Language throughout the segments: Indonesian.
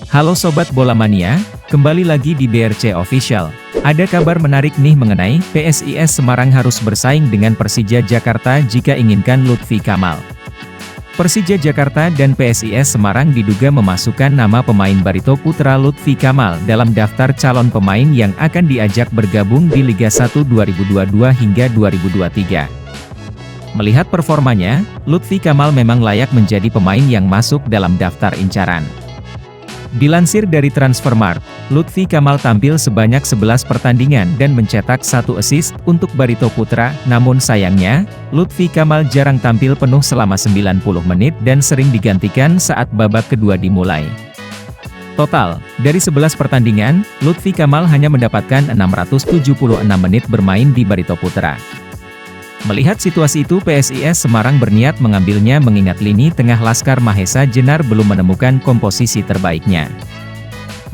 Halo Sobat Bola Mania, kembali lagi di BRC Official. Ada kabar menarik nih mengenai PSIS Semarang harus bersaing dengan Persija Jakarta jika inginkan Lutfi Kamal. Persija Jakarta dan PSIS Semarang diduga memasukkan nama pemain Barito Putra Lutfi Kamal dalam daftar calon pemain yang akan diajak bergabung di Liga 1 2022 hingga 2023. Melihat performanya, Lutfi Kamal memang layak menjadi pemain yang masuk dalam daftar incaran. Dilansir dari Transfermarkt, Lutfi Kamal tampil sebanyak 11 pertandingan dan mencetak 1 assist untuk Barito Putra, namun sayangnya, Lutfi Kamal jarang tampil penuh selama 90 menit dan sering digantikan saat babak kedua dimulai. Total, dari 11 pertandingan, Lutfi Kamal hanya mendapatkan 676 menit bermain di Barito Putra. Melihat situasi itu, PSIS Semarang berniat mengambilnya mengingat lini tengah Laskar Mahesa Jenar belum menemukan komposisi terbaiknya.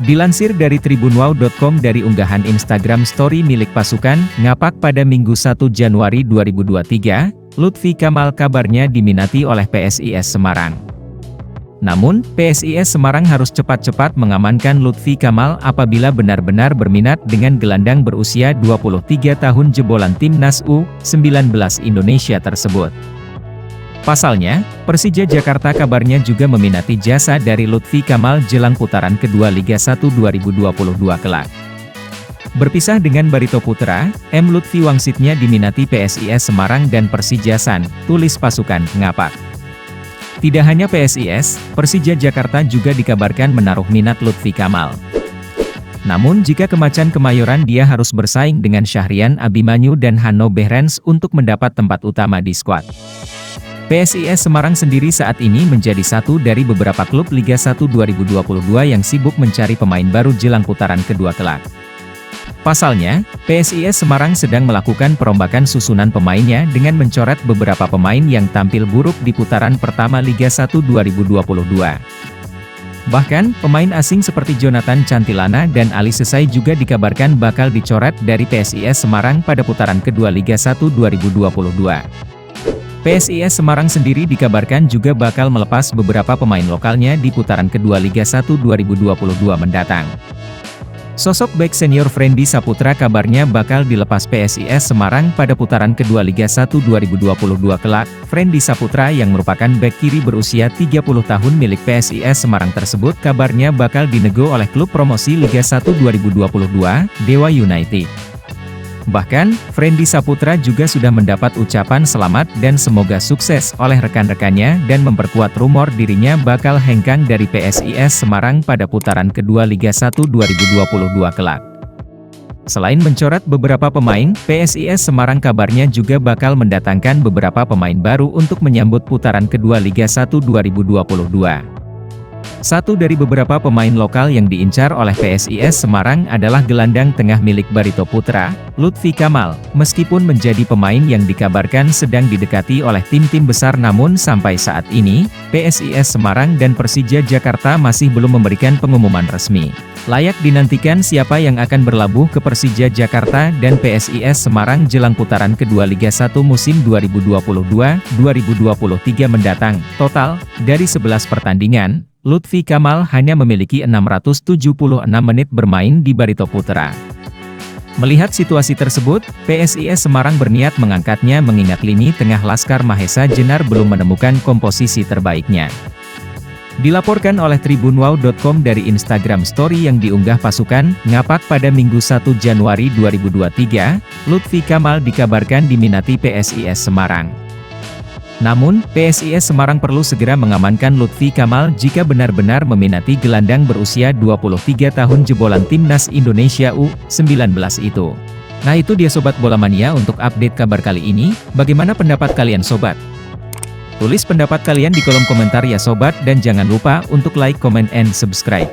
Dilansir dari tribunwow.com dari unggahan Instagram story milik pasukan, ngapak pada Minggu 1 Januari 2023, Lutfi Kamal kabarnya diminati oleh PSIS Semarang. Namun, PSIS Semarang harus cepat-cepat mengamankan Lutfi Kamal apabila benar-benar berminat dengan gelandang berusia 23 tahun jebolan Timnas U19 Indonesia tersebut. Pasalnya, Persija Jakarta kabarnya juga meminati jasa dari Lutfi Kamal jelang putaran kedua Liga 1 2022 kelak. Berpisah dengan Barito Putra, Lutfi wangsitnya diminati PSIS Semarang dan Persijasan, tulis pasukan ngapak. Tidak hanya PSIS, Persija Jakarta juga dikabarkan menaruh minat Lutfi Kamal. Namun jika ke Macan Kemayoran dia harus bersaing dengan Syahrian Abimanyu dan Hanno Behrens untuk mendapat tempat utama di skuad. PSIS Semarang sendiri saat ini menjadi satu dari beberapa klub Liga 1 2022 yang sibuk mencari pemain baru jelang putaran kedua kelak. Pasalnya, PSIS Semarang sedang melakukan perombakan susunan pemainnya dengan mencoret beberapa pemain yang tampil buruk di putaran pertama Liga 1 2022. Bahkan, pemain asing seperti Jonathan Cantilana dan Ali Sesai juga dikabarkan bakal dicoret dari PSIS Semarang pada putaran kedua Liga 1 2022. PSIS Semarang sendiri dikabarkan juga bakal melepas beberapa pemain lokalnya di putaran kedua Liga 1 2022 mendatang. Sosok bek senior Friendy Saputra kabarnya bakal dilepas PSIS Semarang pada putaran kedua Liga 1 2022 kelak. Friendy Saputra yang merupakan bek kiri berusia 30 tahun milik PSIS Semarang tersebut kabarnya bakal dinego oleh klub promosi Liga 1 2022, Dewa United. Bahkan, Friendy Saputra juga sudah mendapat ucapan selamat dan semoga sukses oleh rekan-rekannya dan memperkuat rumor dirinya bakal hengkang dari PSIS Semarang pada putaran kedua Liga 1 2022 kelak. Selain mencoret beberapa pemain, PSIS Semarang kabarnya juga bakal mendatangkan beberapa pemain baru untuk menyambut putaran kedua Liga 1 2022. Satu dari beberapa pemain lokal yang diincar oleh PSIS Semarang adalah gelandang tengah milik Barito Putra, Lutfi Kamal. Meskipun menjadi pemain yang dikabarkan sedang didekati oleh tim-tim besar namun sampai saat ini, PSIS Semarang dan Persija Jakarta masih belum memberikan pengumuman resmi. Layak dinantikan siapa yang akan berlabuh ke Persija Jakarta dan PSIS Semarang jelang putaran kedua Liga 1 musim 2022-2023 mendatang. Total, dari 11 pertandingan, Lutfi Kamal hanya memiliki 676 menit bermain di Barito Putra. Melihat situasi tersebut, PSIS Semarang berniat mengangkatnya mengingat lini tengah Laskar Mahesa Jenar belum menemukan komposisi terbaiknya. Dilaporkan oleh tribunwow.com dari Instagram story yang diunggah pasukan, ngapak pada Minggu 1 Januari 2023, Lutfi Kamal dikabarkan diminati PSIS Semarang. Namun, PSIS Semarang perlu segera mengamankan Lutfi Kamal jika benar-benar meminati gelandang berusia 23 tahun jebolan Timnas Indonesia U19 itu. Nah itu dia Sobat Bola Mania untuk update kabar kali ini, bagaimana pendapat kalian Sobat? Tulis pendapat kalian di kolom komentar ya Sobat dan jangan lupa untuk like, comment, and subscribe.